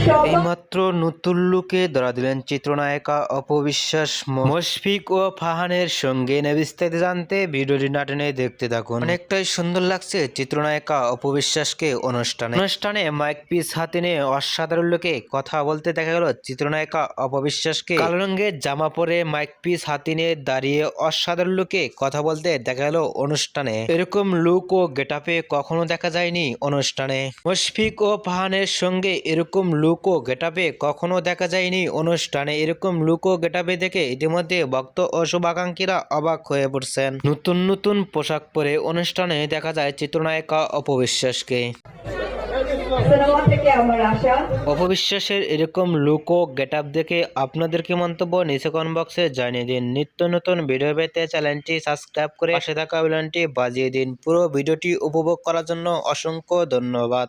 এইমাত্র নতুন লুকে ধরা দিলেন চিত্রনায়িকা অপবিশ্বাস। মুশফিক ও ফারহানের সঙ্গে বিস্তারিত জানতে ভিডিওটি না টেনে দেখতে থাকুন। অনেকটাই সুন্দর লাগছে চিত্রনায়িকা অপবিশ্বাসকে অনুষ্ঠানে মাইক পিস হাতে নিয়ে অসাধারণ লোকে কথা বলতে দেখা গেল চিত্রনায়িকা অপবিশ্বাসকে। কালো রঙের জামা পরে মাইক পিস হাতে নিয়ে দাঁড়িয়ে অসাধারণ লোকে কথা বলতে দেখা গেল অনুষ্ঠানে। এরকম লুক ও গেটআপে কখনো দেখা যায়নি অনুষ্ঠানে। মুশফিক ও ফারহানের সঙ্গে এরকম লুক ও গেটআপে কখনো দেখা যায়নি অনুষ্ঠানে। এরকম লুক ও গেটআপে দেখে ইতিমধ্যে ভক্ত ও শুভাকাঙ্ক্ষীরা অবাক হয়ে পড়ছেন। নতুন নতুন পোশাক পরে অনুষ্ঠানে দেখা যায় চিত্রনায়িকা অপবিশ্বাসকে। অপবিশ্বাসের এরকম লুক ও গেটআপ দেখে আপনাদের কি মন্তব্য নিচে কমেন্ট বক্সে জানিয়ে দিন। নিত্য নতুন ভিডিও পেতে চ্যানেলটি সাবস্ক্রাইব করে পাশে থাকা বেলটি বাজিয়ে দিন। পুরো ভিডিওটি উপভোগ করার জন্য অসংখ্য ধন্যবাদ।